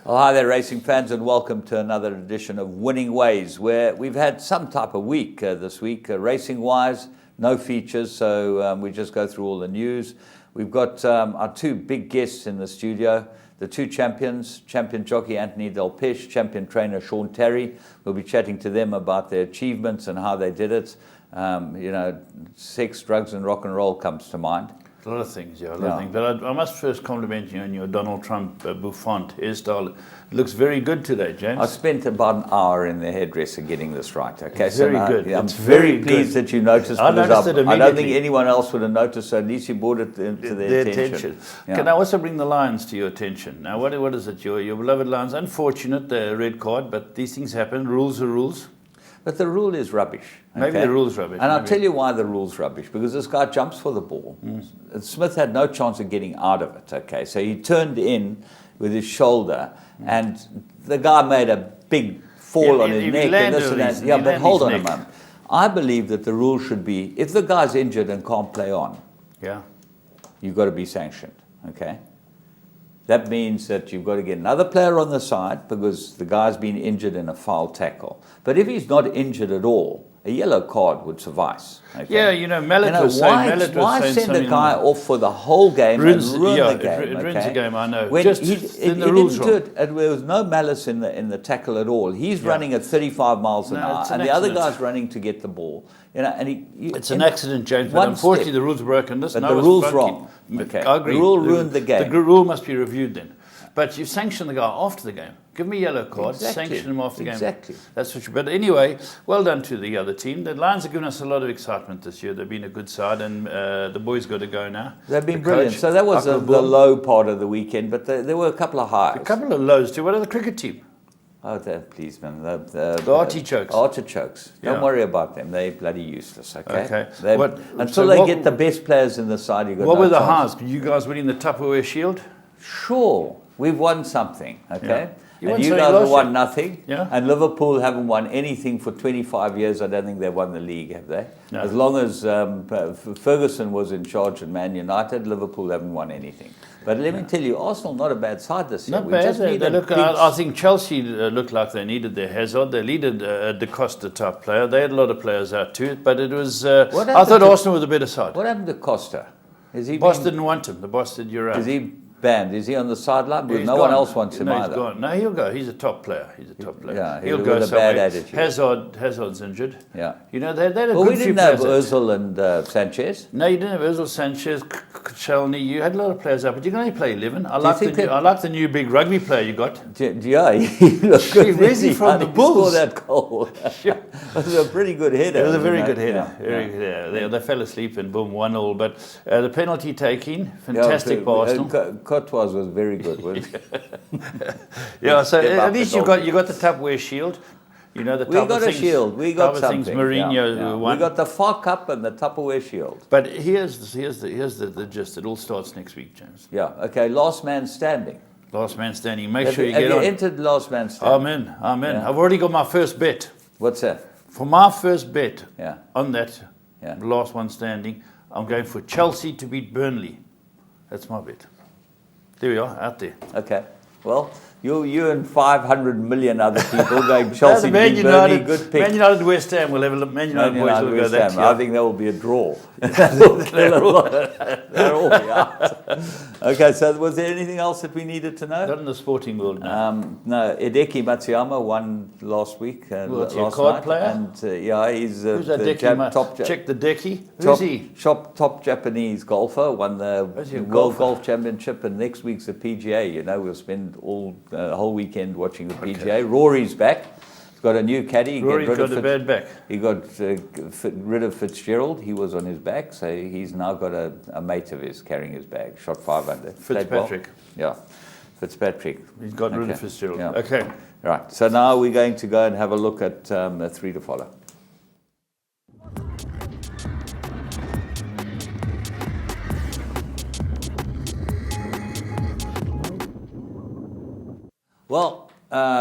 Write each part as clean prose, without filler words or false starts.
Well, hi there, racing fans, and welcome to another edition of Winning Ways, where we've had some type of week this week, racing-wise, no features, so we just go through all the news. We've got our two big guests in the studio, the two champions, champion jockey Anthony Del Pesh, champion trainer Sean Terry. We'll be chatting to them about their achievements and how they did it. Sex, drugs, and rock and roll comes to mind. A lot of things, a lot of things. But I must first compliment you on your Donald Trump bouffant hairstyle. It looks very good today, James. I spent about an hour in the hairdresser getting this right. Okay, it's very good. I'm very pleased that you noticed. I noticed it immediately. I don't think anyone else would have noticed, so at least you brought it to their attention. Yeah. Can I also bring the Lions to your attention? Now, what is it? Your beloved Lions, unfortunate, the red card, but these things happen. Rules are rules. But the rule is rubbish. Okay? Maybe the rule's rubbish. And I'll tell you why the rule's rubbish. Because this guy jumps for the ball. And Smith had no chance of getting out of it. Okay, so he turned in with his shoulder, and the guy made a big fall on his neck. And this and that. Yeah, but hold on a moment. I believe that the rule should be, if the guy's injured and can't play on, you've got to be sanctioned. Okay. That means that you've got to get another player on the side because the guy's been injured in a foul tackle. But if he's not injured at all, a yellow card would suffice. Okay? Yeah, Mallet was saying... Why send the guy off for the whole game and ruin the game? It ruins the game, I know. When Just he the rules didn't do it, there was no malice in the tackle at all. He's running at 35 miles an hour, and the other guy's running to get the ball. It's an accident, James, but unfortunately the rule's broken. But the rule's wrong. Okay. I agree. The rule ruined the game. The rule must be reviewed then. But you sanction the guy after the game. Give me a yellow card, sanction him after the game. Exactly. That's what you... But anyway, well done to the other team. The Lions have given us a lot of excitement this year. They've been a good side, and the boys got to go now. They've been brilliant. So that was the low part of the weekend, but there were a couple of highs. A couple of lows too. What are the cricket team? Oh, please, man. The artichokes. Artichokes. Don't worry about them. They're bloody useless, okay? Until they get the best players in the side, you've got What no were the chance. highs? You guys winning the Tupperware Shield? Sure. We've won something, okay? Yeah. And you guys have won nothing. Yeah. And Liverpool haven't won anything for 25 years. I don't think they've won the league, have they? No. As long as Ferguson was in charge at Man United, Liverpool haven't won anything. But let me tell you, Arsenal not a bad side this year. Not bad. I think Chelsea looked like they needed their Hazard. They needed a De Costa type player. They had a lot of players out too. But it was... I thought Arsenal was a better side. What happened to Costa? The boss didn't want him. The boss said, you're out. Is he banned? Is he on the sideline? Because no one else wants him either. He's gone. No, he'll go. He's a top player. Yeah, he'll go with a bad attitude. Hazard's injured. Yeah. They had a good few players. Well, we didn't have Ozil and Sanchez. No, you didn't have Ozil, Sanchez, Koscielny. You had a lot of players out, but you can only play 11. I like the new big rugby player you got. Yeah, he looked good. Where's he from? The Bulls. He scored that goal. It was a pretty good header. It was a very good header. Very good header. They fell asleep and boom, 1-1. But the penalty taking, fantastic by Arsenal. Courtois was very good, wasn't he? So at least you got the Tupperware Shield. You know, the we got a shield. We got something. Things Mourinho won. We got the FA Cup and the Tupperware Shield. But here's the gist. It all starts next week, James. Yeah. Okay. Last man standing. Last man standing. Make sure you get on. Have you entered last man standing? Amen. Yeah. I've already got my first bet. What's that? For my first bet on that last one standing, I'm going for Chelsea to beat Burnley. That's my bet. There we are, out there. Okay. Well, you and 500 million other people going Chelsea to beat Burnley. Good pick. Man United West Ham. We'll have a look. Man United boys will go that. I think that will be a draw. They'll all be out. Okay, so was there anything else that we needed to know? Not in the sporting world, no. No, Hideki Matsuyama won last week. What's he, a card player? And he's who's top. Check the decky. Who's he? Top Japanese golfer. Won the World Golf Championship, and next week's the PGA. You know, we'll spend the whole weekend watching the PGA. Okay. Rory's back. He's got a new caddy. Rory's got a bad back. He got rid of Fitzgerald. He was on his back, so he's now got a mate of his carrying his bag. Shot 5 under. Fitzpatrick. Yeah, Fitzpatrick. He's got rid of Fitzgerald. Yeah. Okay. Right. So now we're going to go and have a look at a 3 to follow. Well,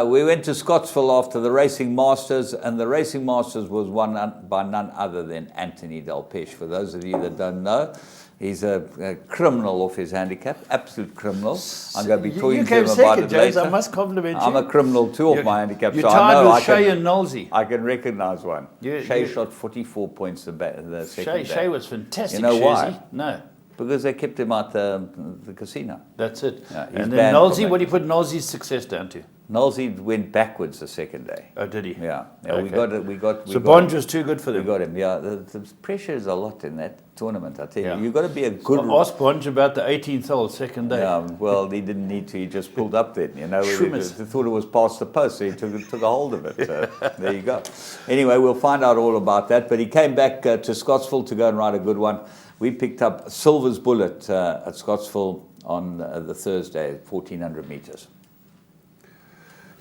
we went to Scottsville after the Racing Masters, and the Racing Masters was won by none other than Anthony Del Pesh. For those of you that don't know, He's a criminal off his handicap, absolute criminal. I'm going to be talking you to him came about second, it James. later. I must compliment you. I'm a criminal too off my handicap, You're so I tied know with Shea and Nolsey. I can recognise one. Shea you- shot 44 points the second day. Shea was fantastic. You know why? Shazy. No. Because they kept him at the casino. That's it. Yeah, he's and then banned Nolsey, from what do you put Nolsey's success down to? Nolsey went backwards the second day. Oh, did he? Yeah. Okay. We got. So Bond was too good for We them. got him. Yeah, the pressure is a lot in that tournament. I tell you, Yeah. you've got to be a good. Ask Bond about the 18th hole, second day. Yeah, well, he didn't need to. He just pulled up then. You know, he Schwimmers. thought it was past the post, so he took a hold of it. So there you go. Anyway, we'll find out all about that. But he came back to Scottsville to go and ride a good one. We picked up Silver's Bullet at Scottsville on the Thursday, 1,400 meters.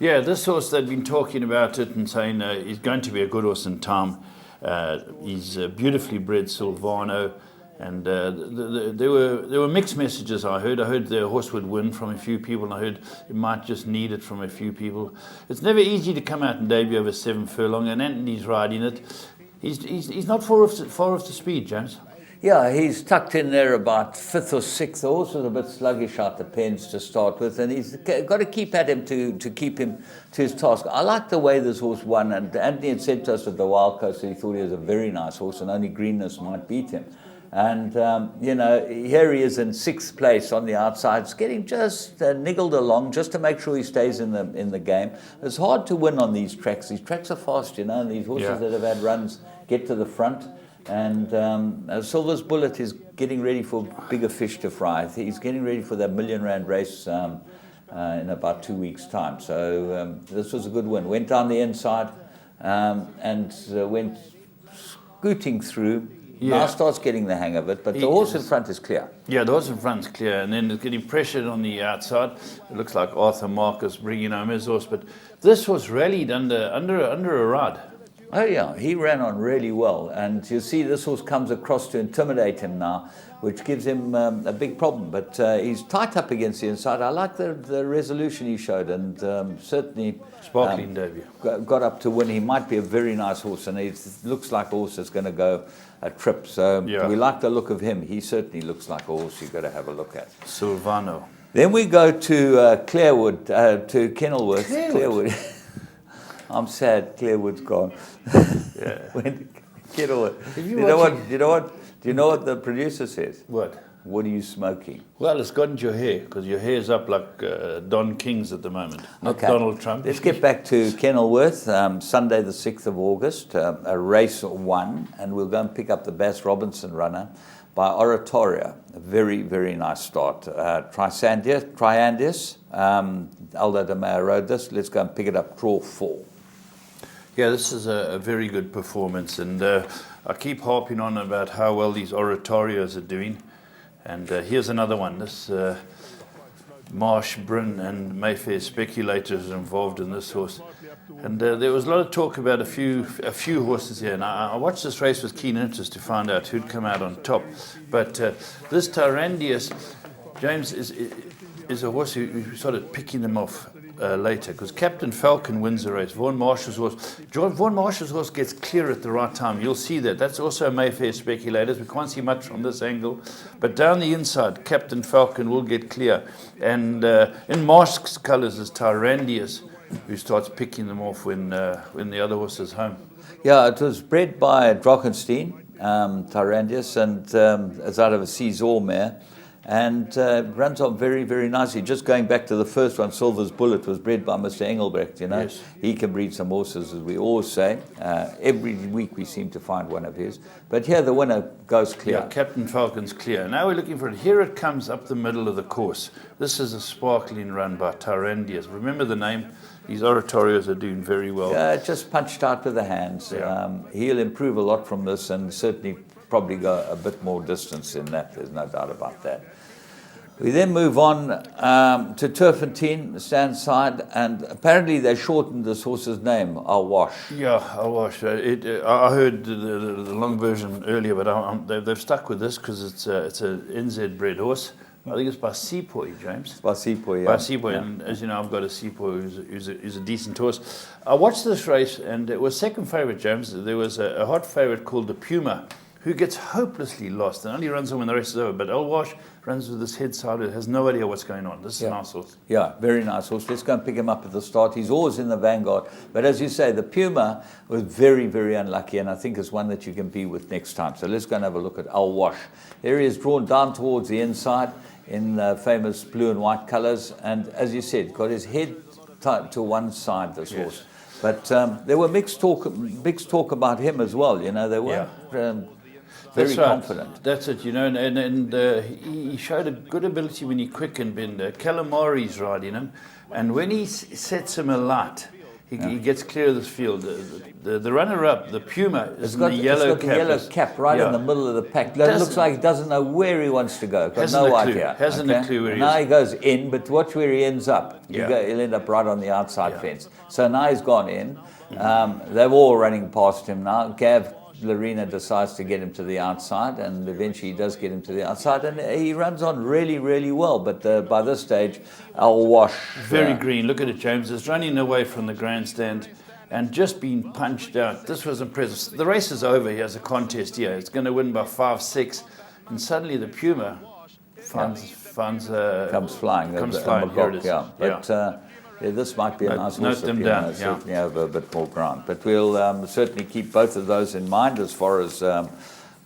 Yeah, this horse, they'd been talking about it and saying he's going to be a good horse in time. He's beautifully bred Silvano. And there were mixed messages I heard. I heard the horse would win from a few people, and I heard it might just need it from a few people. It's never easy to come out and debut over 7 furlong, and Anthony's riding it. He's not far off the speed, James. Yeah, he's tucked in there about 5th or 6th. The horse was a bit sluggish out the pens to start with, and he's got to keep at him to keep him to his task. I like the way this horse won, and Anthony had said to us at the Wild Coast that he thought he was a very nice horse, and only greenness might beat him. And, you know, here he is in 6th place on the outside. It's getting just niggled along just to make sure he stays in the game. It's hard to win on these tracks. These tracks are fast, you know, and these horses that have had runs get to the front. And Silver's Bullet is getting ready for bigger fish to fry. He's getting ready for that R1 million race in about 2 weeks' time. So this was a good win. Went down the inside and went scooting through. Yeah. Now starts getting the hang of it, but the horse in front is clear. Yeah, the horse in front's clear, and then it's getting pressured on the outside. It looks like Arthur Marcus bringing home his horse, but this horse rallied under a rod. Oh yeah, he ran on really well, and you see this horse comes across to intimidate him now, which gives him a big problem. But he's tight up against the inside. I like the resolution he showed, and certainly Sparkling debut. Got up to win. He might be a very nice horse, and it looks like a horse that's going to go a trip. So we like the look of him. He certainly looks like a horse you've got to have a look at. Silvano. Then we go to Clarewood, to Kenilworth. Clarewood. I'm sad Clarewood's gone. Yeah. Kenilworth. You know what the producer says? What? What are you smoking? Well, it's got into your hair, because your hair's up like Don King's at the moment, not Donald Trump. Let's get back to Kenilworth, Sunday the 6th of August, a race 1, and we'll go and pick up the Bass Robinson runner by Oratoria. A very, very nice start. Triandis, Aldo de Meo rode this. Let's go and pick it up, draw 4. Yeah, this is a very good performance, and I keep harping on about how well these Oratorios are doing. And here's another one. This Marsh, Bryn, and Mayfair speculators are involved in this horse. And there was a lot of talk about a few horses here. And I watched this race with keen interest to find out who'd come out on top. But this Tyrandius, James, is a horse who started picking them off later, because Captain Falcon wins the race. Vaughan Marshall's horse gets clear at the right time. You'll see that. That's also Mayfair speculators. We can't see much from this angle, but down the inside, Captain Falcon will get clear. And in Marsh's colours is Tyrandius, who starts picking them off when the other horse is home. Yeah, it was bred by Drachenstein, Tyrandius, and it's out of a Caesar mare. And runs on very, very nicely. Just going back to the first one, Silver's Bullet was bred by Mr. Engelbrecht, you know. Yes. He can breed some horses, as we always say. Every week we seem to find one of his. But here the winner goes clear. Yeah, Captain Falcon's clear. Now we're looking for it. Here it comes up the middle of the course. This is a sparkling run by Tyrandius. Remember the name? These Oratorios are doing very well. Yeah, just punched out with the hands. Yeah. He'll improve a lot from this, and certainly probably go a bit more distance in that. There's no doubt about that. We then move on to Turfentine, the stand side, and apparently they shortened this horse's name, Awash. Yeah, Awash. I heard the long version earlier, but they've stuck with this because it's a NZ bred horse. I think it's by Sepoy, James. By Sepoy, yeah. By Sepoy, yeah. And as you know, I've got a Sepoy who's a decent horse. I watched this race, and it was second favourite, James. There was a hot favourite called the Puma, who gets hopelessly lost and only runs on when the race is over. But Al Wash runs with his head sideways, has no idea what's going on. This is a nice horse. Yeah, very nice horse. Let's go and pick him up at the start. He's always in the vanguard. But as you say, the Puma was very, very unlucky, and I think it's one that you can be with next time. So let's go and have a look at Al Wash. There he is, drawn down towards the inside in famous blue and white colours. And as you said, got his head tied to one side, this horse. But there were mixed talk about him as well. You know, they weren't very confident. That's it, you know, and he showed a good ability when he quickened. Calamari's riding him, and when he sets him alight, he gets clear of this field. The runner-up, the Puma, is got the yellow cap. The yellow cap right in the middle of the pack. It looks like he doesn't know where he wants to go. Got no idea. Hasn't a clue where he is. Now he goes in, but watch where he ends up. He'll end up right on the outside fence. So now he's gone in. They're all running past him now. Gav Larena decides to get him to the outside, and eventually he does get him to the outside, and he runs on really, really well. But by this stage, Al Wash... Very green. Look at it, James. It's running away from the grandstand and just being punched out. This was impressive. The race is over. He has a contest here. It's going to win by 5-6, and suddenly the Puma comes flying. Here it is. But this might be a nice horse. Note them down. Certainly have a bit more ground. But we'll certainly keep both of those in mind as far as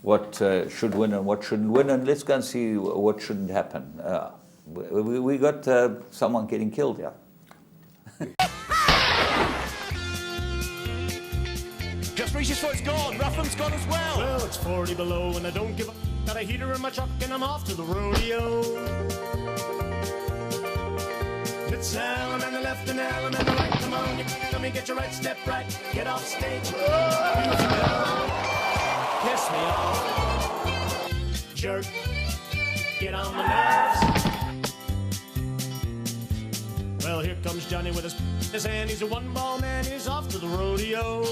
what should win and what shouldn't win. And let's go and see what shouldn't happen. We got someone getting killed here. Just reaches for it's gone. Ruffham's gone as well. Well, it's 40 below and I don't give a... Got a heater in my truck and I'm off to the rodeo. It's Allen and the left and Allen and the right. Come on, you come and get your right step right. Get off stage. Piss me off. Jerk. Get on my nerves. Well, here comes Johnny with his hand. He's a one-ball man. He's off to the rodeo.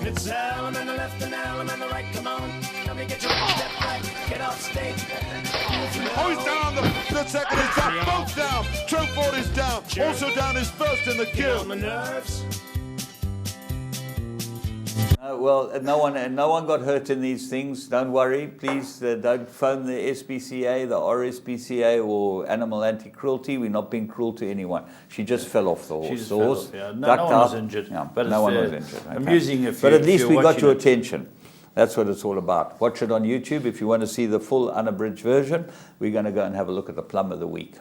It's Allen and the left and Allen and the right. Come on, come and get your right step right. Get off stage. Oh, he's down the second is down. Both down. Troford is down. Also down is first in the queue. My nerves. Well, no one got hurt in these things. Don't worry, please. Don't phone the SPCA, the RSPCA, or Animal Anti-Cruelty. We're not being cruel to anyone. She just fell off the horse. The horse no one was injured. Yeah, but no one was injured. Okay. Amusing if but at least we got your it. attention. That's what it's all about. Watch it on YouTube. If you want to see the full unabridged version, we're going to go and have a look at the Plum of the Week.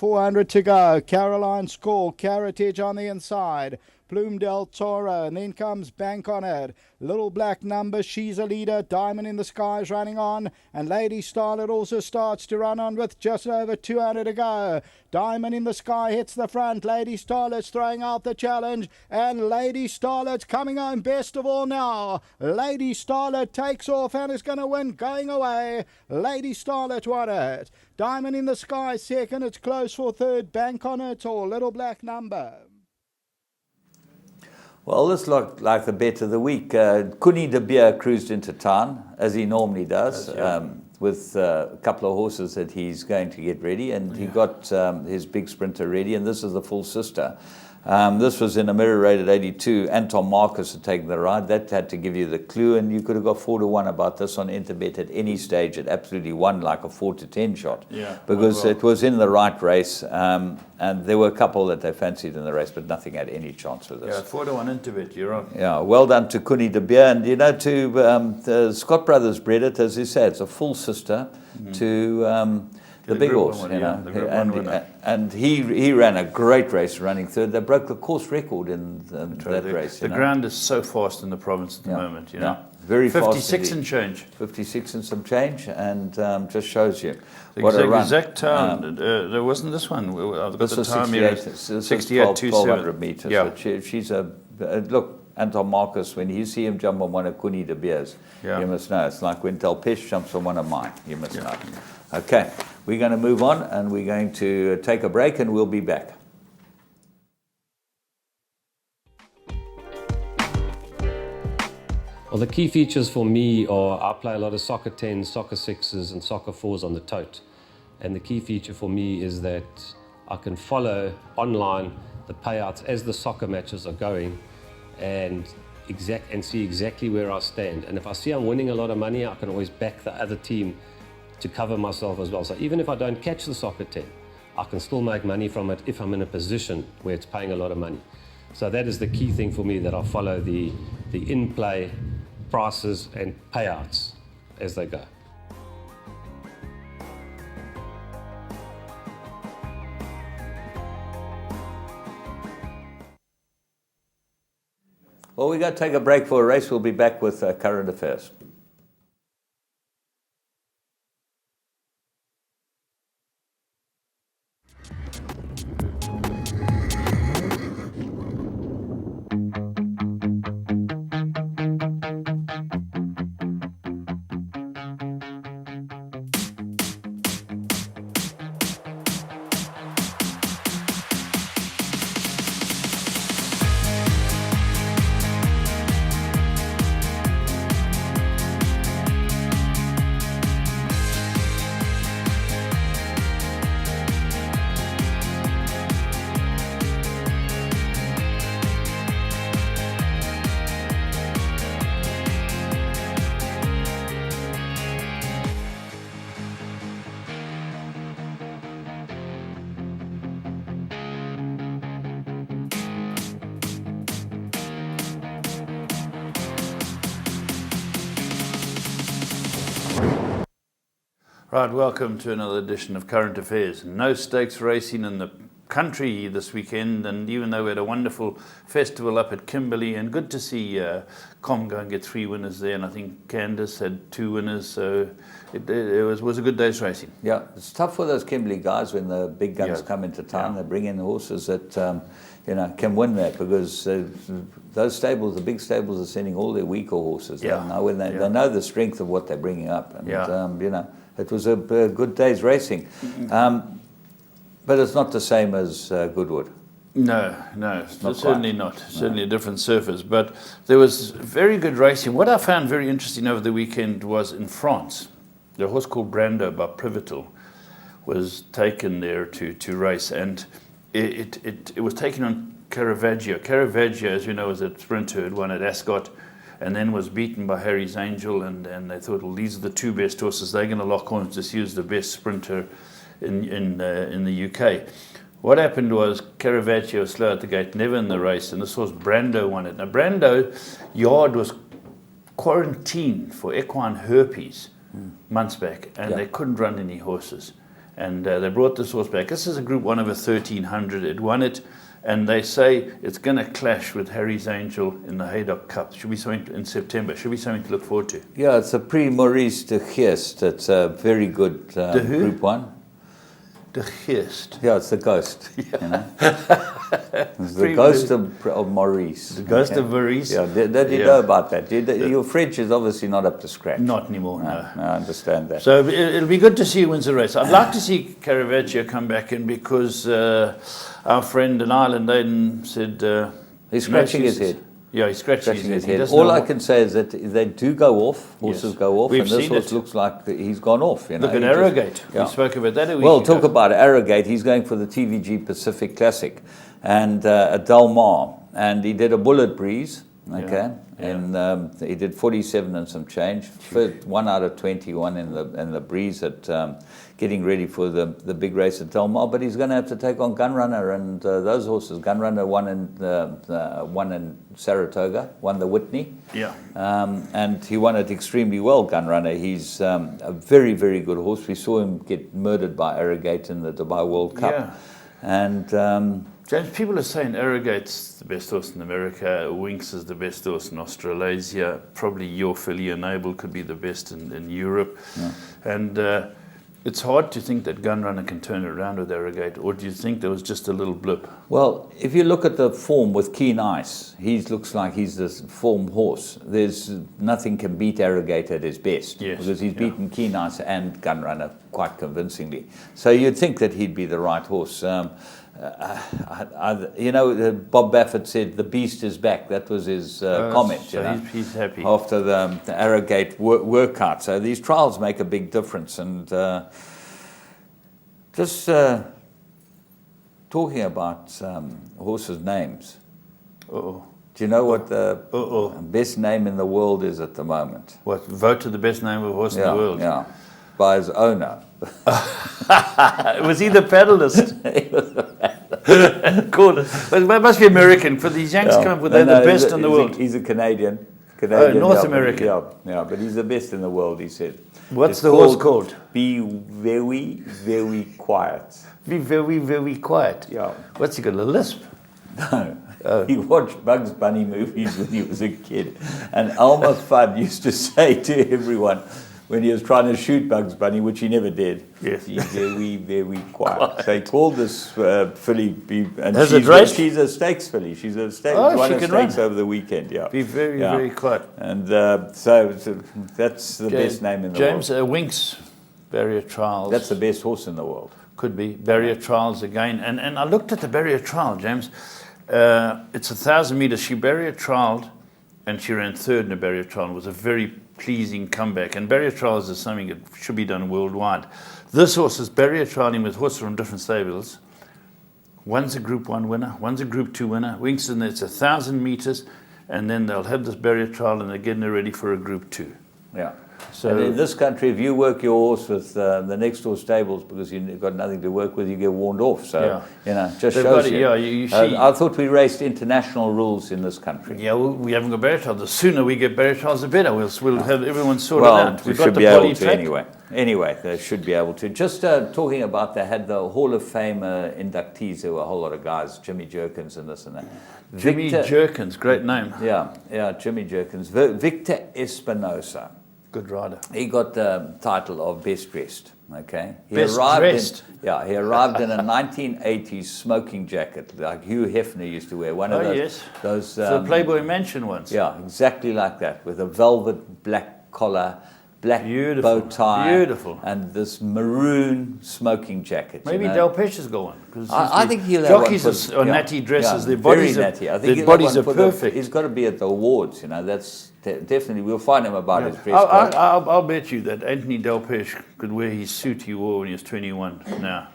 .400 to go. Caroline Score, Caratage on the inside. Plume del Toro, and then comes Bank on It. Little Black Number, she's a leader. Diamond in the Sky is running on, and Lady Starlet also starts to run on with just over 200 to go. Diamond in the Sky hits the front. Lady Starlet's throwing out the challenge, and Lady Starlet's coming home best of all now. Lady Starlet takes off and is going to win going away. Lady Starlet won it. Diamond in the Sky second. It's close for third. Bank on It or Little Black Number. Well, this looked like the bet of the week. Kuni de Beer cruised into town, as he normally does, with a couple of horses that he's going to get ready, and he got his big sprinter ready, and this is the full sister. This was in a mirror rated 82. Anton Marcus had taken the ride. That had to give you the clue, and you could have got 4-1 about this on Interbet at any stage. It absolutely won like a 4-10 shot, because it was in the right race, and there were a couple that they fancied in the race, but nothing had any chance with this. Yeah, 4-1 Interbet, you're right. Yeah, well done to Kuni de Beer, and you know, to the Scott Brothers bred it, as you say, it's a full sister to the big horse, you know, and he ran a great race running third. They broke the course record in that race. The ground is so fast in the province at the moment, you know. Very fast. 56 and change. 56 and some change, and just shows you the what a run. Exact time. There wasn't this one. I've got this the is time 68, here. 68, 1200 meters. Yeah. But she's a look. Anton Marcus, when you see him jump on one of Kuni de Beers, Yeah. you must know. It's like when Telpesh jumps on one of mine. You must know. Okay, we're going to move on, and we're going to take a break, and we'll be back. Well, the key features for me are I play a lot of soccer 10s, soccer 6s, and soccer 4s on the tote. And the key feature for me is that I can follow online the payouts as the soccer matches are going and see exactly where I stand. And if I see I'm winning a lot of money, I can always back the other team to cover myself as well. So even if I don't catch the soccer 10, I can still make money from it if I'm in a position where it's paying a lot of money. So that is the key thing for me, that I follow the in-play prices and payouts as they go. Well, we're going to take a break for a race. We'll be back with current affairs. Right, welcome to another edition of Current Affairs. No stakes racing in the country this weekend, and even though we had a wonderful festival up at Kimberley, and good to see Com go and get 3 winners there, and I think Candice had 2 winners, so it was a good day's racing. Yeah, it's tough for those Kimberley guys when the big guns come into town. They bring in the horses that can win that, because those stables, the big stables, are sending all their weaker horses. Yeah. They know when they know the strength of what they're bringing up, and Yeah. it was a good day's racing. But it's not the same as Goodwood. No, Not certainly quite. not. Certainly a different surface. But there was very good racing. What I found very interesting over the weekend was in France. The horse called Brando by Privital was taken there to race, and it was taken on Caravaggio. Caravaggio, as you know, was a sprinter, had won at Ascot, and then was beaten by Harry's Angel, and they thought, well, these are the 2 best horses. They're going to lock on, just use the best sprinter in the UK. What happened was Caravaggio was slow at the gate, never in the race, and this horse Brando won it. Now Brando yard was quarantined for equine herpes months back, and they couldn't run any horses. And they brought this horse back. This is a Group 1 over 1,300. It won it, and they say it's going to clash with Harry's Angel in the Haydock Cup. Should be something in September. Should be something to look forward to. Yeah, it's a Prix-Maurice de Geest. It's a very good Group 1. De Geest. Yeah, it's the ghost. It's the ghost of Maurice. The ghost of Maurice. Yeah, did you know about that? Your French is obviously not up to scratch. Not anymore, no. I understand that. So it'll be good to see who wins the race. I'd like to see Caravaggio come back in, because our friend in Ireland, Aiden, said... He's scratching his head. Yeah, he's scratching his head. All I can say is that they do go off. Horses go off, We've and this seen horse it. looks like he's gone off. Look at Arrogate. We spoke about that a week ago. Talk about Arrogate. He's going for the TVG Pacific Classic, and at Del Mar, and he did a bullet breeze. Okay, and he did 47 and some change. First 1 out of 21 in the breeze at getting ready for the big race at Del Mar. But he's going to have to take on Gunrunner and those horses. Gunrunner won in Saratoga, won the Whitney. Yeah. And he won it extremely well, Gunrunner. He's a very, very good horse. We saw him get murdered by Arrogate in the Dubai World Cup. Yeah. And James, people are saying Arrogate's the best horse in America, Winx is the best horse in Australasia, probably Your Filly Enable could be the best in Europe. Yeah. And It's hard to think that Gunrunner can turn it around with Arrogate, or do you think there was just a little blip? Well, if you look at the form with Keen Ice, he looks like he's this form horse. There's nothing can beat Arrogate at his best, Yes, because he's yeah. beaten Keen Ice and Gunrunner quite convincingly. So you'd think that he'd be the right horse. Bob Baffert said the beast is back. That was his comment. So he's happy. After the Arrogate workout. So these trials make a big difference. And just talking about horses' names. Uh-oh. Do you know what the Uh-oh. best name in the world is at the moment? What, voted the best name of horse in the world? Yeah, by his owner. Was he the paddlist? Cool. But it must be American, for these Yanks come up with they're the best in the world. He's a Canadian. North American. Yeah, but he's the best in the world, he said. What's the horse called? Be very, very quiet. Be very, very quiet. Yeah. What's he got, a lisp? No. He watched Bugs Bunny movies when he was a kid. And Elmer Fudd used to say to everyone, when he was trying to shoot Bugs Bunny, which he never did, yes. Be very, very quiet. So he called this filly, and she's a stakes filly. She's a stakes, won a stakes over the weekend. Yeah, be very, very quiet. And so that's the best name in the James, world. Winks, Barrier Trials. That's the best horse in the world. Could be Barrier Trials again. And I looked at the Barrier Trial, James. It's 1,000 meters. She barrier trialed, and she ran third in a barrier trial. It was a very pleasing comeback. And barrier trials is something that should be done worldwide. This horse is barrier trialing with horses from different stables. One's a Group 1 winner, one's a Group 2 winner. Winkston, it's 1,000 meters, and then they'll have this barrier trial, and they're getting ready for a Group 2. Yeah. So and in this country, if you work your horse with the next door stables because you've got nothing to work with, you get warned off. So, just shows you. Yeah, you see. I thought we raced international rules in this country. Yeah, well, we haven't got barrier trials. The sooner we get barrier trials, the better. We'll have everyone sorted out. We should be able to anyway. Anyway, they should be able to. Just talking about, they had the Hall of Fame inductees. There were a whole lot of guys, Jimmy Jerkins and this and that. Jimmy Jerkins, great name. Yeah, Jimmy Jerkins. Victor Espinosa. Good rider. He got the title of Best Dressed. Okay, he Best arrived Dressed. he arrived in a 1980s smoking jacket like Hugh Hefner used to wear. One of those. The Playboy Mansion ones. Yeah, exactly like that, with a velvet black collar, black bow tie, and this maroon smoking jacket. Maybe Delpeche has got one. I think he'll have one. Jockeys are natty dresses. Their very bodies natty. I their think bodies are perfect. He's got to be at the awards. That's definitely. We'll find him about his dress code. I'll bet you that Anthony Delpeche could wear his suit he wore when he was 21. Now,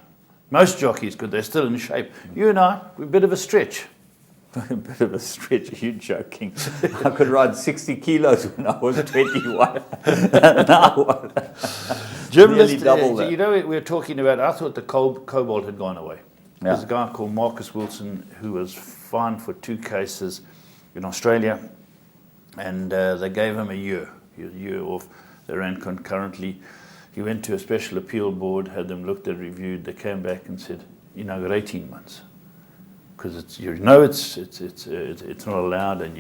most jockeys could. They're still in shape. You and I, we're a bit of a stretch. A bit of a stretch, you're joking. I could ride 60 kilos when I was 21. Now, nearly double that. You know, we were talking about, I thought the cobalt had gone away. There's a guy called Marcus Wilson who was fined for 2 cases in Australia, and they gave him a year off. They ran concurrently. He went to a special appeal board, had them looked at, reviewed. They came back and said, I got 18 months. Because it's not allowed, and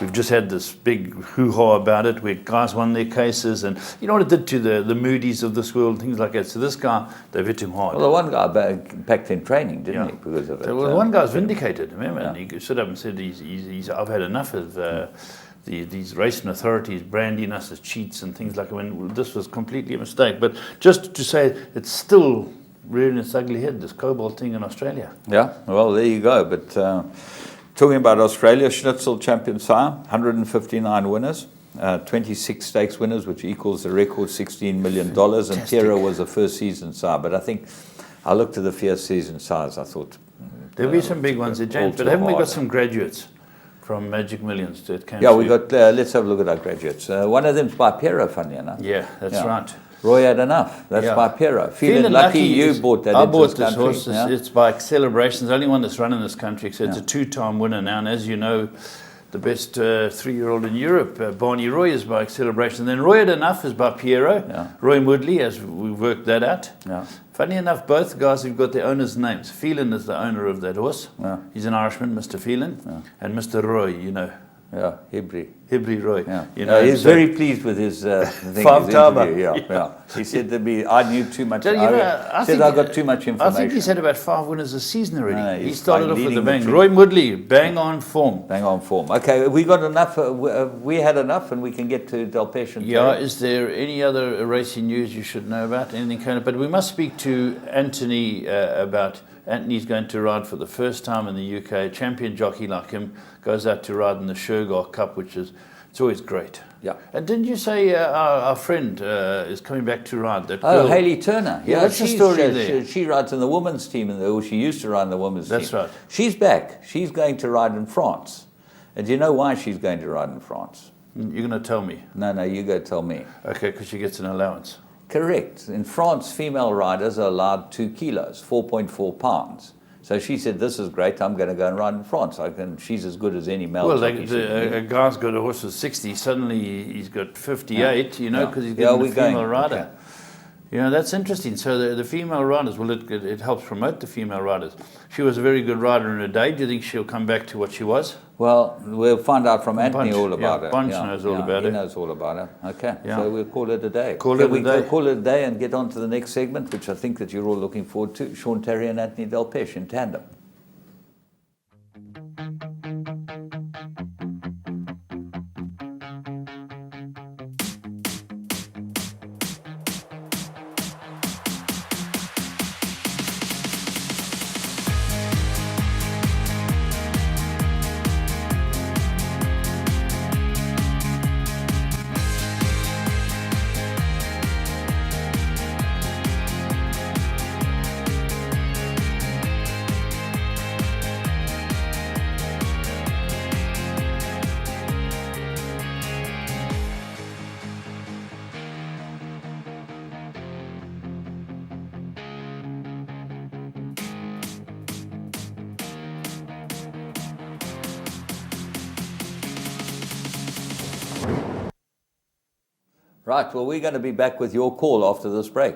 we've just had this big hoo-ha about it where guys won their cases, and you know what it did to the Moody's of this world, things like that. So this guy, they've hit him hard. Well, the one guy packed in training, didn't he, because of it? Well, the one guy's vindicated, remember? And he stood up and said, I've had enough of these racing authorities branding us as cheats and things like that, when this was completely a mistake. But just to say, it's still rearing its ugly head, this cobalt thing in Australia. Yeah, well, there you go. But talking about Australia, Schnitzel champion sire, 159 winners, 26 stakes winners, which equals the record $16 million. Fantastic. And Tierra was the first season sire. But I think I looked at the first season sires, I thought there'll be some big ones there, James. But haven't we got some graduates from Magic Millions that came? Yeah, we got. Let's have a look at our graduates. One of them's by Piero, funny enough. Yeah, that's right. Roy had enough. That's by Piero. Feeling lucky you bought that. I into bought this horse. It's by Celebrations, the only one that's run in this country. So it's a 2-time winner now. And as you know, the best 3-year-old in Europe, Barney Roy, is by Celebration. Then Roy had enough is by Piero. Yeah. Roy Woodley, as we worked that out. Yeah. Funny enough, both guys have got their owners' names. Phelan is the owner of that horse. Yeah. He's an Irishman, Mr. Phelan. Yeah. And Mr. Roy, Yeah, Hibri. Hibri Roy. Yeah. You know, he's so- very pleased with his Five-timer. interview. Yeah. He said to me, I knew too much. So, you know, I think- I got too much information. I think he's had about 5 winners a season already. No, he he's started like off with a leading the bang. tree. Roy Woodley, bang on form. Bang on form. Okay, we got enough. We had enough, and we can get to Delpeche and Yeah, Terry. is there any other racing news you should know about? Anything kind of? But we must speak to Anthony about. Anthony's going to ride for the first time in the UK. A champion jockey like him goes out to ride in the Shergar Cup, which is it's always great. Yeah. And didn't you say our friend is coming back to ride? That Oh, girl? Hayley Turner. Yeah, what's the she's, story there? She rides in the women's team, or she used to ride in the women's team. That's right. She's back. She's going to ride in France. And do you know why she's going to ride in France? You're going to tell me. No, you go tell me. Okay, because she gets an allowance. Correct. In France, female riders are allowed 2 kilos, 4.4 pounds. So she said, this is great, I'm going to go and ride in France. She's as good as any male Well, jockey. a guy's got a horse with 60, suddenly he's got 58, you know, because he's Yeah, getting we're a female going. rider. Okay. You know, that's interesting. So the female riders, well, it helps promote the female riders. She was a very good rider in her day. Do you think she'll come back to what she was? Well, we'll find out from Anthony Bunch, all about yeah, it. Bunch knows all about he it. knows all about it. Okay, Yeah. so we'll call it a day. Call it a day. Call it a day and get on to the next segment, which I think that you're all looking forward to. Sean Terry and Anthony Delpeche in tandem. Right, well, we're going to be back with your call after this break.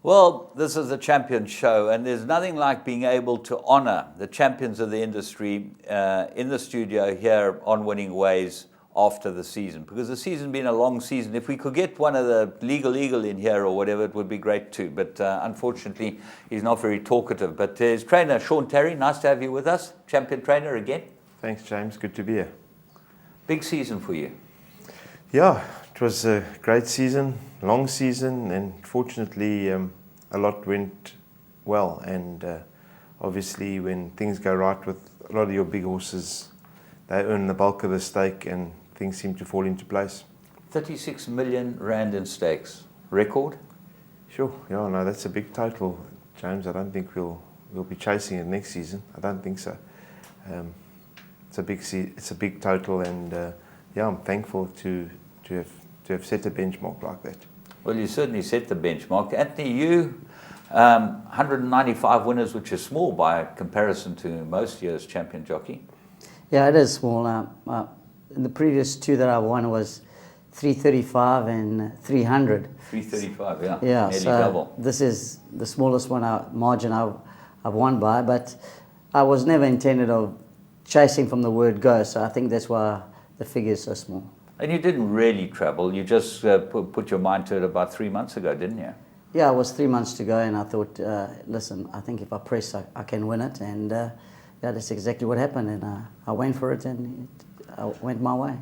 Well, this is the Champion Show, and there's nothing like being able to honor the champions of the industry in the studio here on Winning Ways after the season, because the season's been a long season. If we could get one of the Legal Eagle in here or whatever, it would be great too, but unfortunately he's not very talkative. But his trainer, Sean Terry, nice to have you with us, champion trainer again. Thanks, James. Good to be here. Big season for you. Yeah, it was a great season, long season, and fortunately a lot went well. And obviously when things go right with a lot of your big horses, they earn the bulk of the stake and things seem to fall into place. 36 million rand in stakes. Record? Sure, yeah, no, that's a big total, James. I don't think we'll be chasing it next season. I don't think so. It's a big total, and yeah, I'm thankful to have set a benchmark like that. Well, you certainly set the benchmark. Anthony, you 195 winners, which is small by comparison to most years' champion jockey. Yeah, it is small. The previous two that I won was 335 and 300. 335, yeah. Yeah, Nearly so double. this is the smallest margin I've won by, but I was never intended of chasing from the word go, so I think that's why the figure is so small. And you didn't really travel. You just put your mind to it about 3 months ago, didn't you? Yeah, it was 3 months to go, and I thought, listen, I think if I press, I can win it, and yeah, that's exactly what happened, and I went for it, and I went my way.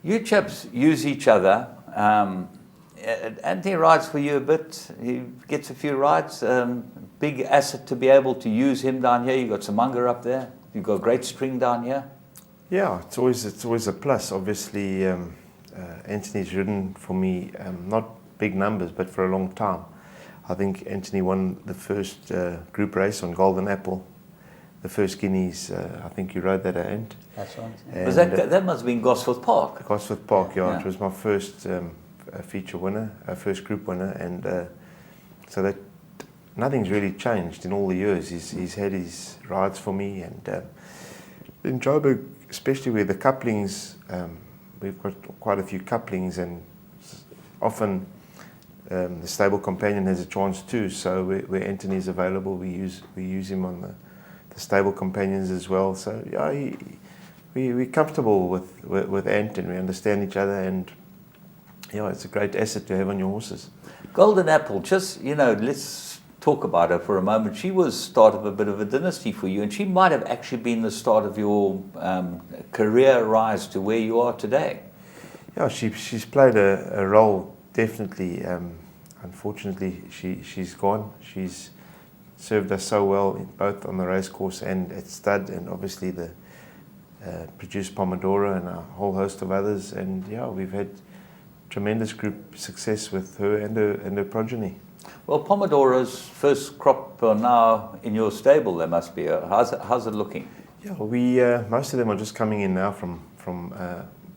You chaps use each other. Anthony rides for you a bit. He gets a few rides. Big asset to be able to use him down here. You've got Samanga up there. You've got great string down here. Yeah, it's always a plus. Obviously, Anthony's ridden for me, not big numbers, but for a long time. I think Anthony won the first group race on Golden Apple. The first Guineas, I think you rode that at end. That's right. And Was that must have been Gosforth Park. Gosforth Park, yeah. Yeah. It was my first feature winner, first group winner, and so that nothing's really changed in all the years. He's had his rides for me, and in Joburg, especially where the couplings we've got quite a few couplings, and often the stable companion has a chance too. So where Anthony's available, we use him on the stable companions as well. So yeah, we're comfortable with Ant, and we understand each other, and yeah, it's a great asset to have on your horses. Golden Apple, just, let's talk about her for a moment. She was start of a bit of a dynasty for you, and she might have actually been the start of your career rise to where you are today. Yeah, she's played a role, definitely. Unfortunately, she's gone. She's served us so well, both on the race course and at stud, and obviously the produced Pomodoro and a whole host of others. And yeah, we've had tremendous group success with her and her progeny. Well, Pomodoro's first crop are now in your stable. There must be. How's it looking? Yeah, we most of them are just coming in now from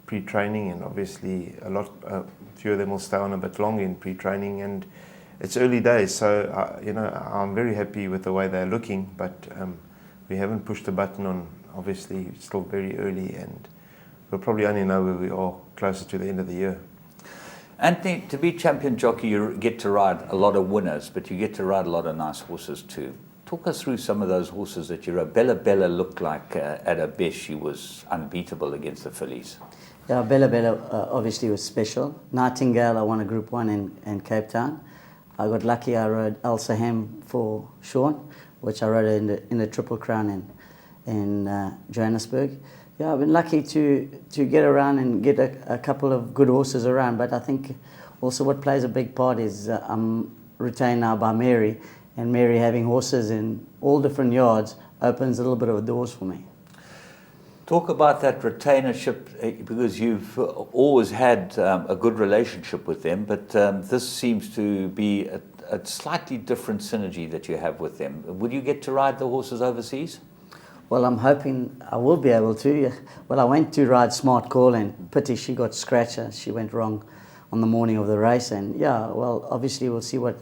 pre-training, and obviously a few of them will stay on a bit longer in pre-training, and it's early days. So I'm very happy with the way they're looking, but we haven't pushed the button on. Obviously, it's still very early, and we'll probably only know where we are closer to the end of the year. Anthony, to be champion jockey, you get to ride a lot of winners, but you get to ride a lot of nice horses too. Talk us through some of those horses that you rode. Bella looked like at her best she was unbeatable against the fillies. Yeah, Bella obviously was special. Nightingale, I won a Group 1 in Cape Town. I got lucky, I rode Elsa Ham for Sean, which I rode in the Triple Crown in Johannesburg. Yeah, I've been lucky to get around and get a couple of good horses around, but I think also what plays a big part is I'm retained now by Mary, and Mary having horses in all different yards opens a little bit of doors for me. Talk about that retainership, because you've always had a good relationship with them, but this seems to be a slightly different synergy that you have with them. Would you get to ride the horses overseas? Well, I'm hoping I will be able to. Well, I went to ride Smart Call, and pity she got scratched. She went wrong on the morning of the race, and yeah, well, obviously we'll see what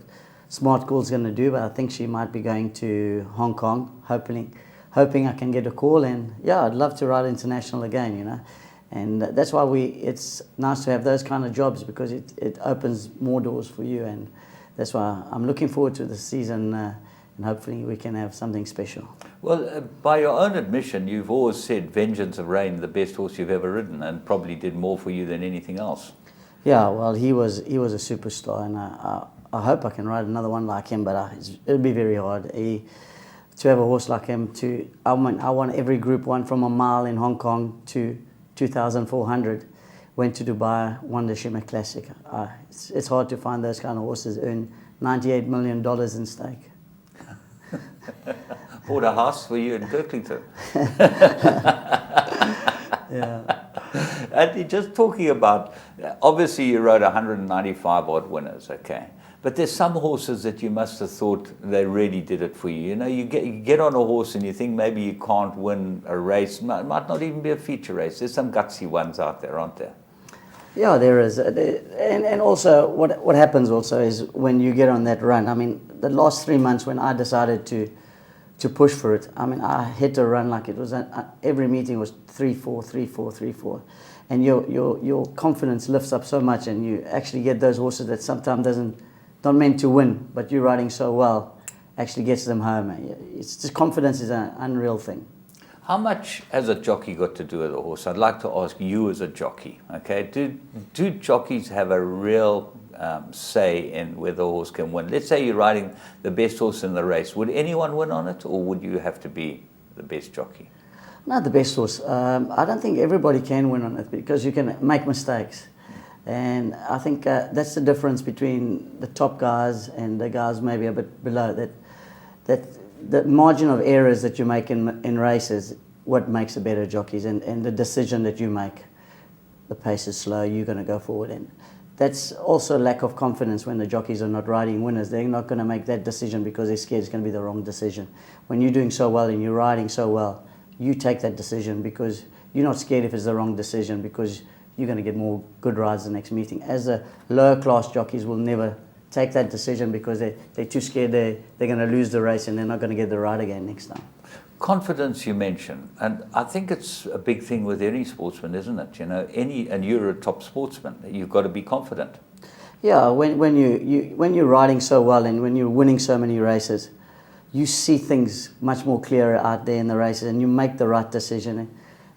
Smart Call's going to do, but I think she might be going to Hong Kong, hoping I can get a call, and yeah, I'd love to ride international again, and that's why it's nice to have those kind of jobs, because it opens more doors for you, and that's why I'm looking forward to the season, and hopefully we can have something special. Well, by your own admission, you've always said Vengeance of Rain, the best horse you've ever ridden, and probably did more for you than anything else. Yeah, well, he was a superstar, and I hope I can ride another one like him, but it'll be very hard. To have a horse like him, I won every Group 1 from a mile in Hong Kong to 2,400. Went to Dubai, won the Shimmer Classic. It's hard to find those kind of horses, earn $98 million in stake. Bought a house for you in Kirklington. Yeah. And just talking about, obviously you rode 195 odd winners, okay? But there's some horses that you must have thought they really did it for you. You get on a horse and you think maybe you can't win a race. Might not even be a feature race. There's some gutsy ones out there, aren't there? Yeah, there is. And also what happens also is when you get on that run, I mean, the last 3 months when I decided to push for it, I mean, I hit a run like it was, every meeting was 3-4, 3-4, 3-4. And your confidence lifts up so much, and you actually get those horses that sometimes not meant to win, but you're riding so well, actually gets them home. It's just, confidence is an unreal thing. How much has a jockey got to do with a horse? I'd like to ask you as a jockey, okay? Do jockeys have a real say in whether a horse can win? Let's say you're riding the best horse in the race. Would anyone win on it, or would you have to be the best jockey? Not the best horse. I don't think everybody can win on it, because you can make mistakes. And I think that's the difference between the top guys and the guys maybe a bit below. That the margin of errors that you make in races, what makes the better jockeys, and the decision that you make. The pace is slow, you're going to go forward. And that's also lack of confidence when the jockeys are not riding winners. They're not going to make that decision because they're scared it's going to be the wrong decision. When you're doing so well and you're riding so well, you take that decision because you're not scared if it's the wrong decision, because you're going to get more good rides the next meeting. As the lower class jockeys will never take that decision because they're too scared they're going to lose the race and they're not going to get the ride again next time. Confidence you mention, and I think it's a big thing with any sportsman, isn't it? You know, and you're a top sportsman, you've got to be confident. Yeah, when you're riding so well and when you're winning so many races, you see things much more clearer out there in the races, and you make the right decision.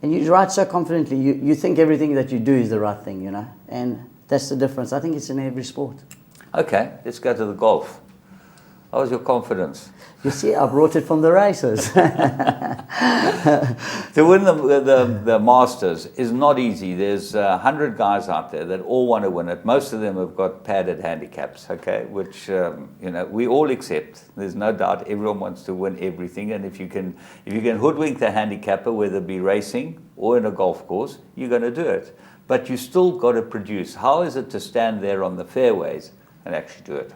And you ride so confidently, you think everything that you do is the right thing, you know. And that's the difference. I think it's in every sport. Okay, let's go to the golf. How was your confidence? You see, I brought it from the races. To win the Masters is not easy. There's 100 guys out there that all want to win it. Most of them have got padded handicaps, okay, which you know, we all accept. There's no doubt everyone wants to win everything, and if you can hoodwink the handicapper, whether it be racing or in a golf course, you're going to do it. But you still got to produce. How is it to stand there on the fairways and actually do it?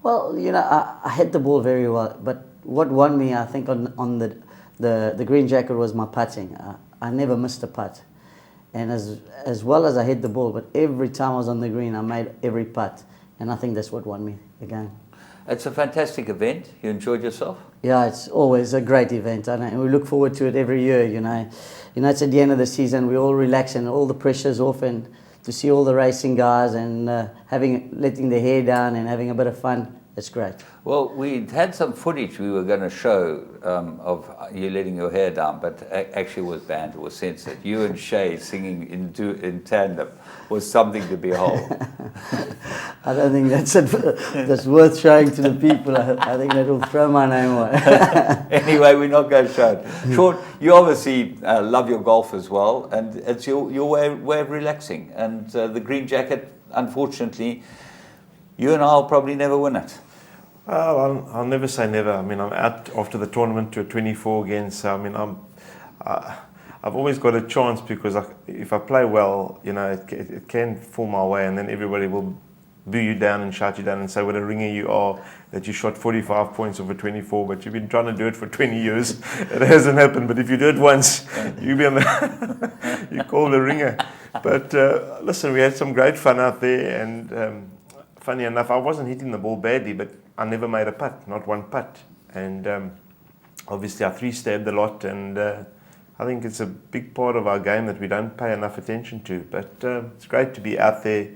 Well, you know, I hit the ball very well, but what won me, I think, on the green jacket was my putting. I never missed a putt, and as well as I hit the ball, but every time I was on the green, I made every putt, and I think that's what won me the game. It's a fantastic event. You enjoyed yourself? Yeah, it's always a great event, and we look forward to it every year. You know, it's at the end of the season. We all relax and all the pressure's off, and to see all the racing guys and letting their hair down and having a bit of fun, it's great. Well, we had some footage we were going to show of you letting your hair down, but actually was banned, it was censored. You and Shay singing in tandem was something to behold. I don't think that's worth showing to the people. I think that will throw my name away. Anyway, we're not going to show it. Sean, you obviously love your golf as well, and it's your way of relaxing. And the green jacket, unfortunately, you and I will probably never win it. Well, I'll never say never. I mean, I'm out after the tournament to a 24 again, so I mean, I've always got a chance because if I play well, you know, it can fall my way, and then everybody will boo you down and shout you down and say what a ringer you are, that you shot 45 points over 24, but you've been trying to do it for 20 years. It hasn't happened, but if you do it once, you'll be on the you call the ringer. But listen, we had some great fun out there, and funny enough, I wasn't hitting the ball badly, but I never made a putt, not one putt. And obviously I three-stabbed a lot, and I think it's a big part of our game that we don't pay enough attention to. But it's great to be out there,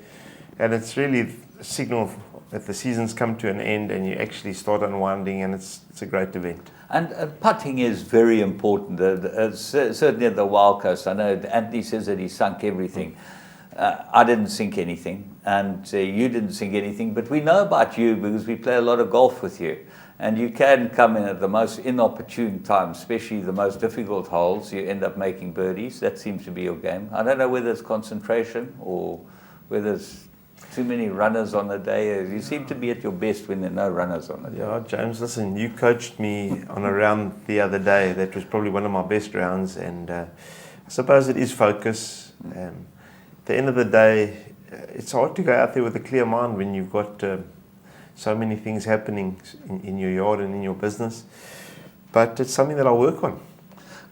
and it's really a signal that the season's come to an end and you actually start unwinding, and it's a great event. And putting is very important, certainly at the Wild Coast. I know Anthony says that he sunk everything. I didn't sink anything, and you didn't sink anything, but we know about you because we play a lot of golf with you, and you can come in at the most inopportune times, especially the most difficult holes. You end up making birdies. That seems to be your game. I don't know whether it's concentration or whether it's too many runners on the day. You seem to be at your best when there are no runners on the day. Yeah, James, listen, you coached me on a round the other day. That was probably one of my best rounds, and I suppose it is focus. At the end of the day, it's hard to go out there with a clear mind when you've got so many things happening in your yard and in your business. But it's something that I'll work on.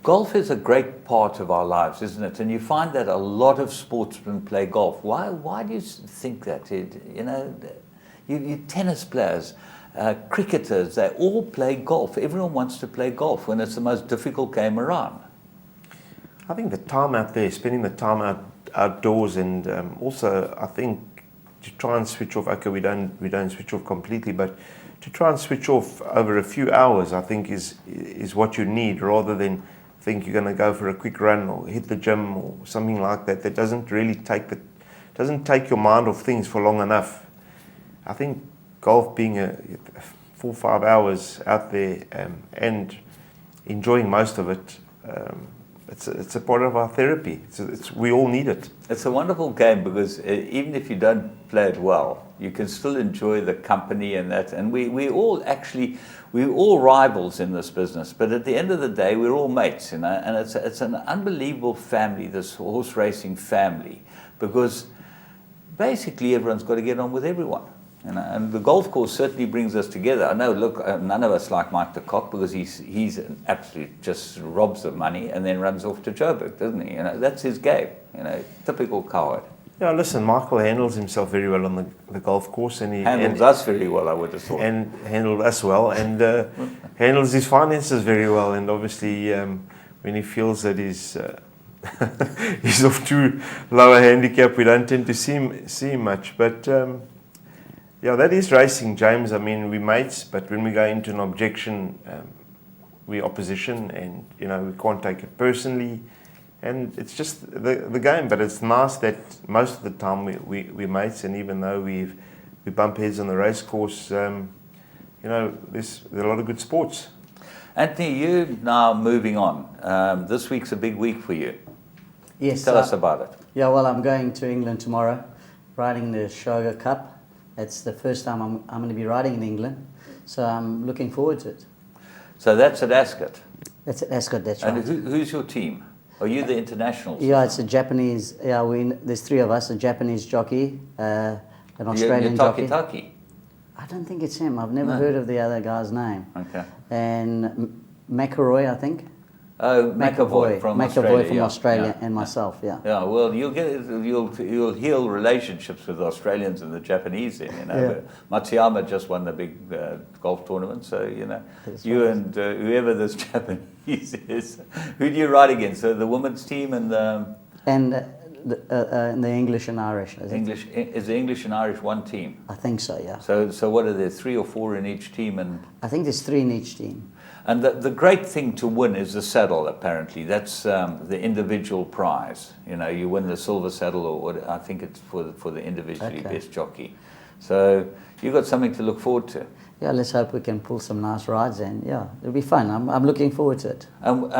Golf is a great part of our lives, isn't it? And you find that a lot of sportsmen play golf. Why do you think that? You know, you tennis players, cricketers, they all play golf. Everyone wants to play golf when it's the most difficult game around. I think the time out there, spending the time outdoors, and also I think to try and switch off. Okay, we don't switch off completely, but to try and switch off over a few hours, I think is what you need, rather than think you're going to go for a quick run or hit the gym or something like that. That doesn't really take your mind off things for long enough. I think golf being 4 or 5 hours out there and enjoying most of it. It's a part of our therapy. We all need it. It's a wonderful game because even if you don't play it well, you can still enjoy the company and that. And we're all rivals in this business. But at the end of the day, we're all mates, you know. And it's an unbelievable family, this horse racing family, because basically everyone's got to get on with everyone. You know, and the golf course certainly brings us together. I know, look, none of us like Mike de Kock because he's an absolute just robs the money and then runs off to Joburg, doesn't he? You know, that's his game. You know, typical coward. Yeah, listen, Michael handles himself very well on the golf course, and he Handles us very well, I would have thought. and handled us well, and handles his finances very well. And obviously, when he feels that he's he's off too low a handicap, we don't tend to see him much. But yeah, that is racing, James. I mean, we're mates, but when we go into an objection, we're opposition, and we can't take it personally. And it's just the game, but it's nice that most of the time we're mates, and even though we bump heads on the race course, there's a lot of good sports. Anthony, you now moving on. This week's a big week for you. Yes. Tell us about it. Yeah, well, I'm going to England tomorrow, riding the Sugar Cup. It's the first time I'm going to be riding in England, so I'm looking forward to it. So that's at Ascot. That's at Ascot, that's right. And who's your team? Are you the internationals? Yeah, it's a Japanese. Yeah, there's three of us: a Japanese jockey, an Australian jockey. Taki. I don't think it's him. I've never heard of the other guy's name. Okay. And McElroy, I think. Oh, McAvoy from Australia. Australia, and myself. Yeah. Yeah. Well, you'll heal relationships with the Australians and the Japanese. Then Yeah. Matsuyama just won the big golf tournament, so That's you right. and whoever this Japanese is. Who do you ride against? So the women's team and the the English and Irish. English. Is the English and Irish one team? I think so. Yeah. So what are there? 3 or 4 in each team, and I think there's 3 in each team. And the great thing to win is the saddle, apparently. That's the individual prize. You win the silver saddle, or what, I think it's for the individually best jockey. So you've got something to look forward to. Yeah, let's hope we can pull some nice rides, and yeah, it'll be fun. I'm looking forward to it. And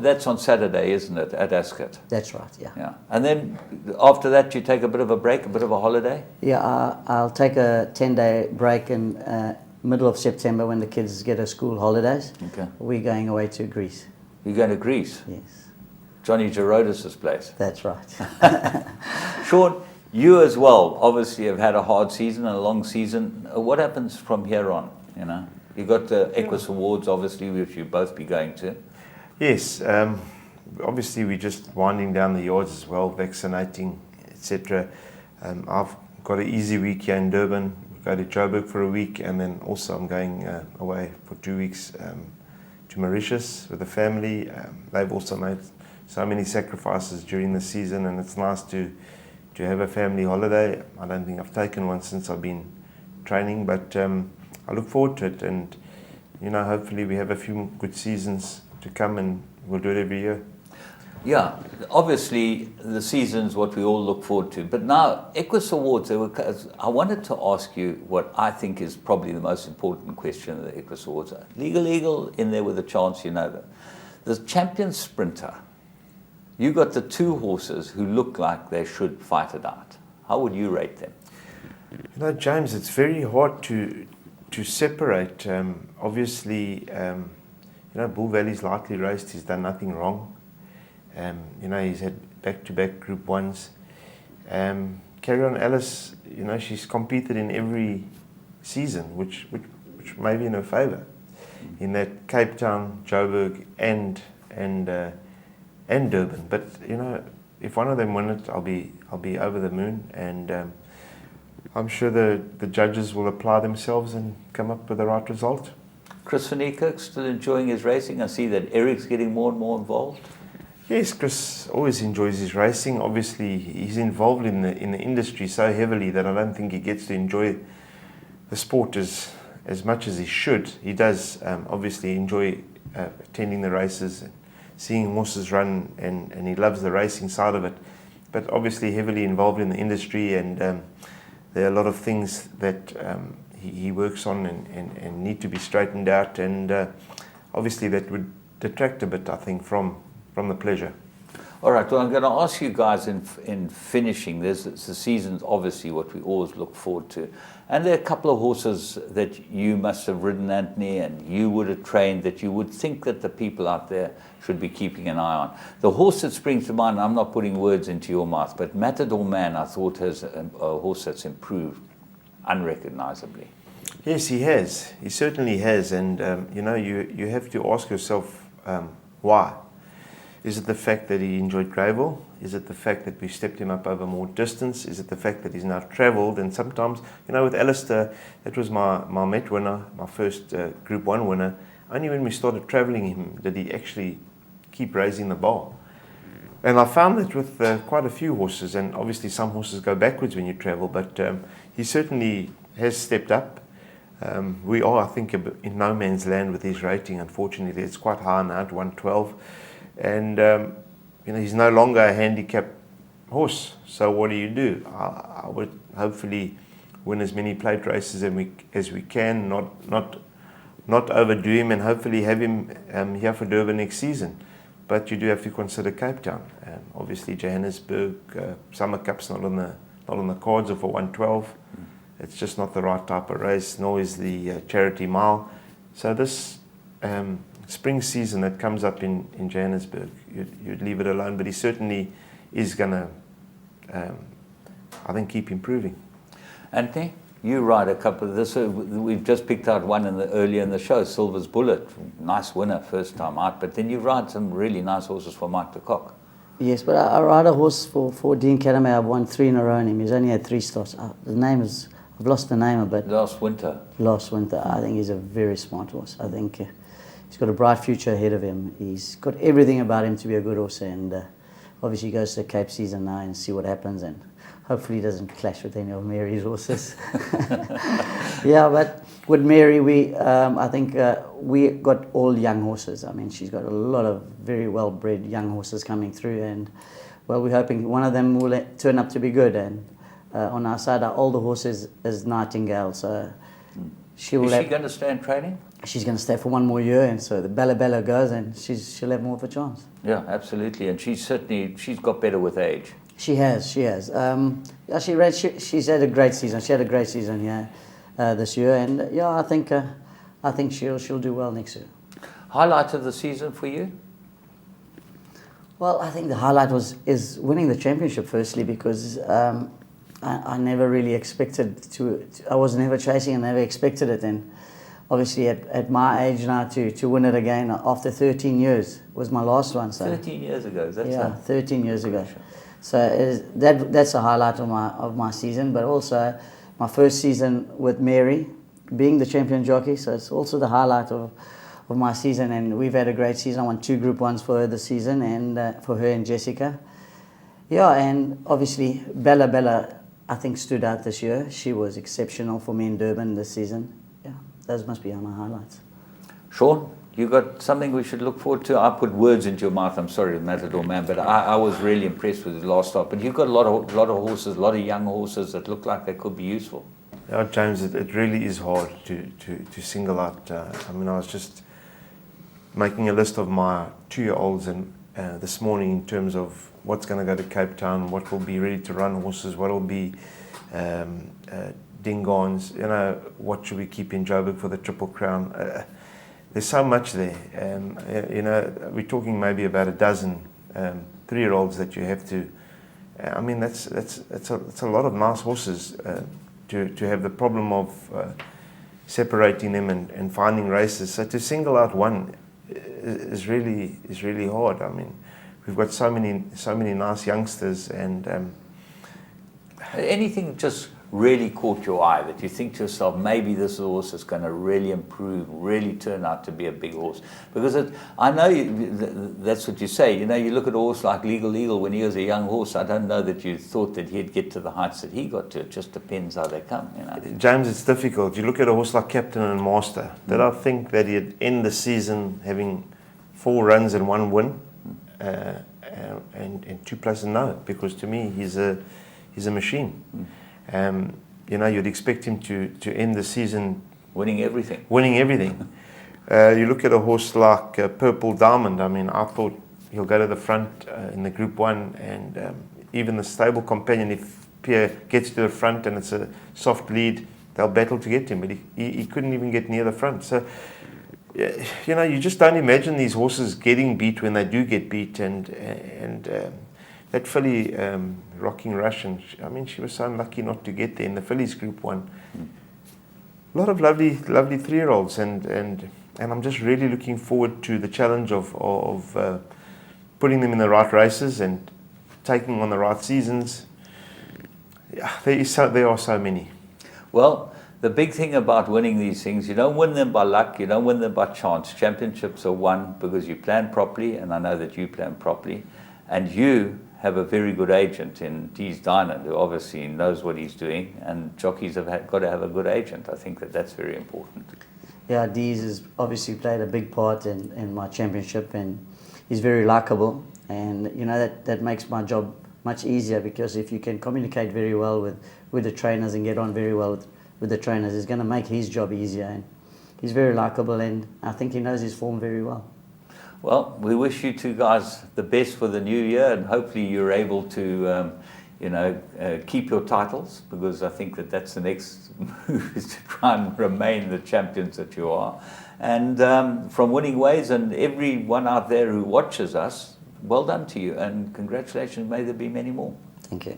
that's on Saturday, isn't it, at Ascot? That's right, yeah. Yeah. And then after that, you take a bit of a break, a bit of a holiday? Yeah, I'll take a 10-day break in middle of September when the kids get their school holidays. Okay. We're going away to Greece. You're going to Greece? Yes. Johnny Gerodis' place? That's right. Sean, you as well obviously have had a hard season and a long season. What happens from here on? You got the Equus Awards, obviously, which you'll both be going to. Yes, obviously we're just winding down the yards as well, vaccinating, etc. I've got an easy week here in Durban. Go to Joburg for a week, and then also I'm going away for 2 weeks to Mauritius with the family. They've also made so many sacrifices during the season, and it's nice to have a family holiday. I don't think I've taken one since I've been training, but I look forward to it, and hopefully we have a few good seasons to come, and we'll do it every year. Yeah, obviously the season's what we all look forward to. But now, Equus Awards, I wanted to ask you what I think is probably the most important question of the Equus Awards. Legal Eagle in there with a chance, that. The champion sprinter, you got the 2 horses who look like they should fight it out. How would you rate them? James, it's very hard to separate. Obviously, Bull Valley's lightly raced. He's done nothing wrong. He's had back-to-back Group 1s. Carry On Alice, she's competed in every season, which may be in her favour. In that Cape Town, Joburg, and Durban. But if one of them win it, I'll be over the moon, and I'm sure the judges will apply themselves and come up with the right result. Chris van Niekerk still enjoying his racing. I see that Eric's getting more and more involved. Yes, Chris always enjoys his racing. Obviously, he's involved in the industry so heavily that I don't think he gets to enjoy the sport as much as he should. He does obviously enjoy attending the races and seeing horses run, and he loves the racing side of it. But obviously heavily involved in the industry, and there are a lot of things that he works on and need to be straightened out, and obviously that would detract a bit, I think, from the pleasure. All right, well, I'm going to ask you guys in finishing, it's the season's obviously what we always look forward to. And there are a couple of horses that you must have ridden, Anthony, and you would have trained, that you would think that the people out there should be keeping an eye on. The horse that springs to mind, I'm not putting words into your mouth, but Matador Man, I thought, has a horse that's improved unrecognizably. Yes, he has. He certainly has. And, you have to ask yourself why. Is it the fact that he enjoyed gravel? Is it the fact that we stepped him up over more distance? Is it the fact that he's now travelled? And sometimes, with Alistair, that was my Met winner, my first Group 1 winner. Only when we started travelling him did he actually keep raising the bar. And I found that with quite a few horses, and obviously some horses go backwards when you travel, but he certainly has stepped up. We are, I think, in no man's land with his rating, unfortunately. It's quite high now at 112. And, he's no longer a handicapped horse. So what do? I would hopefully win as many plate races as we can, not overdo him, and hopefully have him here for Durban next season. But you do have to consider Cape Town. Obviously, Johannesburg, Summer Cup's not on the cards for 112. It's just not the right type of race, nor is the Charity Mile. So this spring season that comes up in Johannesburg, you'd leave it alone. But he certainly is going to, I think, keep improving. Anthony, you ride a couple of this. We've just picked out one earlier in the show, Silver's Bullet. Nice winner first time out. But then you ride some really nice horses for Mike de Kock. Yes, but I ride a horse for Dean Catamay. I've won 3 in a row on him. He's only had 3 starts. I've lost the name a bit. Last winter. I think he's a very smart horse. I think he's got a bright future ahead of him. He's got everything about him to be a good horse, and obviously he goes to the Cape season now and see what happens, and hopefully he doesn't clash with any of Mary's horses. Yeah, but with Mary, I think we got all young horses. I mean, she's got a lot of very well-bred young horses coming through, and well, we're hoping one of them will turn up to be good. And on our side, our older horse is Nightingale, so she will. Is she going to stay in training? She's going to stay for 1 more year, and so the Bella goes, and she'll have more of a chance. Yeah, absolutely, and she's got better with age. She has. She's had a great season. She had a great season, this year, and I think she'll do well next year. Highlight of the season for you? Well, I think the highlight is winning the championship. Firstly, because I never really expected to. I was never chasing and never expected it, and obviously at my age now to win it again after 13 years was my last one. So 13 years ago. 13 years ago. So that's a highlight of my season, but also my first season with Mary, being the champion jockey. So it's also the highlight of my season, and we've had a great season. I won 2 Group 1s for her this season, and for her and Jessica. Yeah, and obviously Bella, I think, stood out this year. She was exceptional for me in Durban this season. Yeah, those must be my highlights. Sean, you got something we should look forward to? I put words into your mouth. I'm sorry, Matador Man, but I was really impressed with the last start. But you've got a lot of horses, a lot of young horses that look like they could be useful. Yeah, James, it really is hard to single out. I mean, I was just making a list of my 2-year-olds and this morning in terms of what's going to go to Cape Town, what will be ready to run horses, what will be Dingons, what should we keep in Joburg for the Triple Crown. There's so much there. We're talking maybe about a dozen 3-year-olds that you have to. I mean, that's a lot of nice horses to have the problem of separating them and finding races. So to single out one is really hard. I mean, we've got so many nice youngsters, and anything just really caught your eye that you think to yourself, maybe this horse is going to really improve, really turn out to be a big horse? Because I know that's what you say. You look at a horse like Legal Eagle when he was a young horse. I don't know that you thought that he'd get to the heights that he got to. It just depends how they come. James, it's difficult. You look at a horse like Captain and Master. Did I think that he'd end the season having 4 runs and 1 win, and 2 places? No, because to me he's a machine. You'd expect him to end the season winning everything. You look at a horse like Purple Diamond. I mean, I thought he'll go to the front in the Group 1, and even the stable companion, if Pierre gets to the front and it's a soft lead, they'll battle to get him, but he couldn't even get near the front. So you just don't imagine these horses getting beat when they do get beat, and that filly, Rocking Russian, I mean, she was so unlucky not to get there in the fillies Group 1. A lot of lovely 3-year-olds, and I'm just really looking forward to the challenge of putting them in the right races and taking on the right seasons. Yeah, there are so many. Well, the big thing about winning these things, you don't win them by luck, you don't win them by chance. Championships are won because you plan properly, and I know that you plan properly, and you have a very good agent in Dees Dynan, who obviously knows what he's doing, and jockeys have got to have a good agent. I think that that's very important. Yeah, Dees has obviously played a big part in my championship, and he's very likable, and you know that makes my job much easier, because if you can communicate very well with the trainers and get on very well with the trainers, it's going to make his job easier. And he's very likable, and I think he knows his form very well. Well, we wish you two guys the best for the new year, and hopefully you're able to, keep your titles, because I think that that's the next move, is to try and remain the champions that you are. And from Winning Ways and everyone out there who watches us, well done to you, and congratulations. May there be many more. Thank you.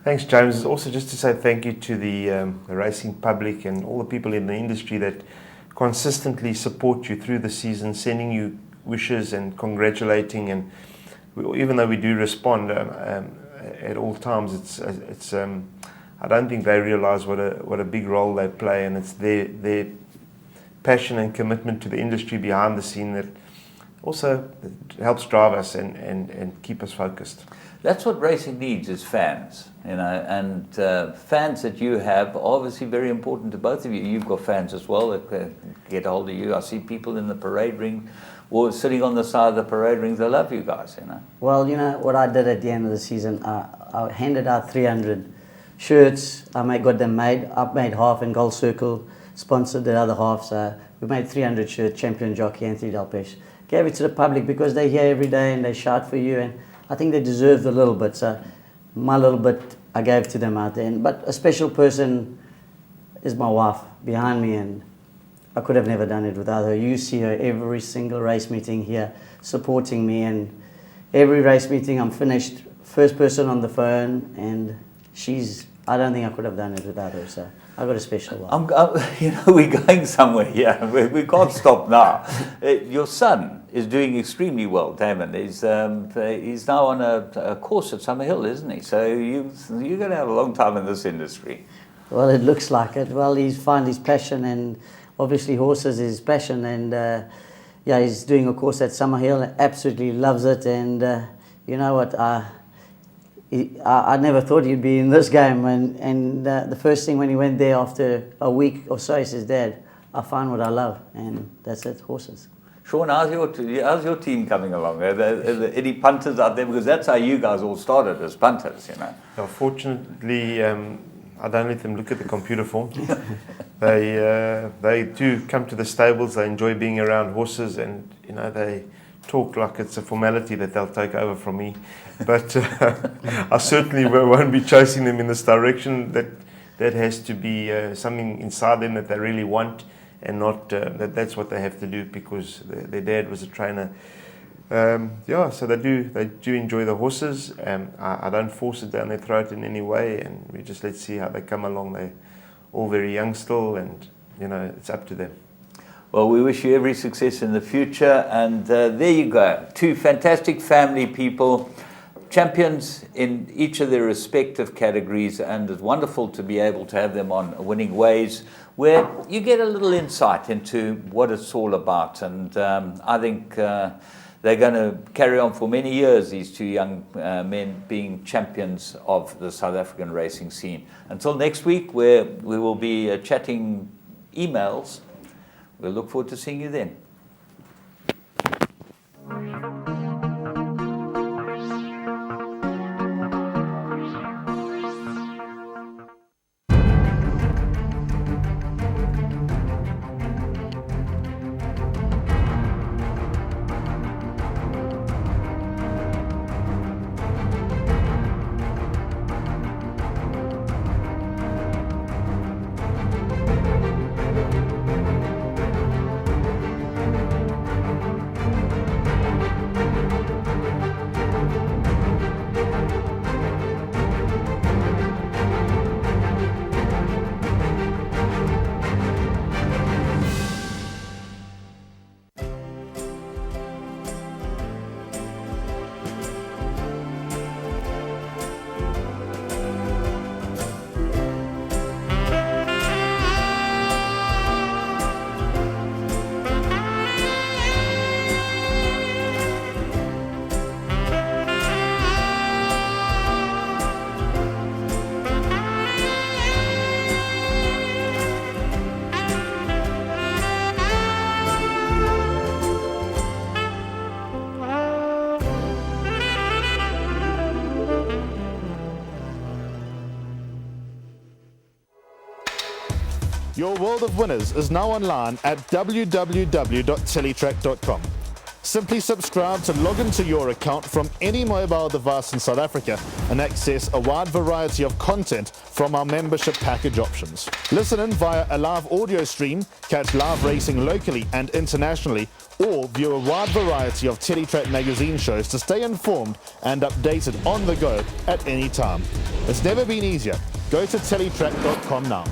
Thanks, James. Also, just to say thank you to the racing public and all the people in the industry that consistently support you through the season, sending you wishes and congratulating. And even though we do respond at all times, it's I don't think they realise what a big role they play, and it's their passion and commitment to the industry behind the scene that also helps drive us and keep us focused. That's what racing needs, is fans, and fans that you have are obviously very important to both of you. You've got fans as well that get hold of you. I see people in the parade ring or sitting on the side of the parade rings. They love you guys, Well, what I did at the end of the season, I handed out 300 shirts. I got them made. I made half, and Gold Circle sponsored the other half. So we made 300 shirts, champion jockey Anthony Delpeche. Gave it to the public because they're here every day and they shout for you, and I think they deserved a little bit. So my little bit I gave to them out there. But a special person is my wife behind me, and I could have never done it without her. You see her every single race meeting here supporting me, and every race meeting I'm finished first person on the phone, and I don't think I could have done it without her. So I've got a special wife. We're going somewhere here. We can't stop now. Your son is doing extremely well, Damon. He's now on a course at Summerhill, isn't he? So you're going to have a long time in this industry. Well, it looks like it. Well, he's found his passion, and obviously horses is his passion. And he's doing a course at Summerhill and absolutely loves it. And you know what? I never thought he'd be in this game, and the first thing when he went there after a week or so, he says, "Dad, I found what I love," and that's it, horses. Sean, how's your team coming along? Are there any punters out there? Because that's how you guys all started, as punters, Fortunately, I don't let them look at the computer form. They do come to the stables. They enjoy being around horses, and they talk like it's a formality that they'll take over from me. But I certainly won't be chasing them in this direction. That has to be something inside them that they really want, and not that's what they have to do because their dad was a trainer. So they do enjoy the horses. I don't force it down their throat in any way, and we just let's see how they come along. They're all very young still, and it's up to them. Well, we wish you every success in the future, and there you go. Two fantastic family people, champions in each of their respective categories, and it's wonderful to be able to have them on Winning Ways, where you get a little insight into what it's all about. And I think they're going to carry on for many years, these two young men being champions of the South African racing scene. Until next week, where we will be chatting emails, we'll look forward to seeing you then. Your world of winners is now online at www.teletrack.com. Simply subscribe to log into your account from any mobile device in South Africa and access a wide variety of content from our membership package options. Listen in via a live audio stream, catch live racing locally and internationally, or view a wide variety of Teletrack magazine shows to stay informed and updated on the go at any time. It's never been easier. Go to teletrack.com now.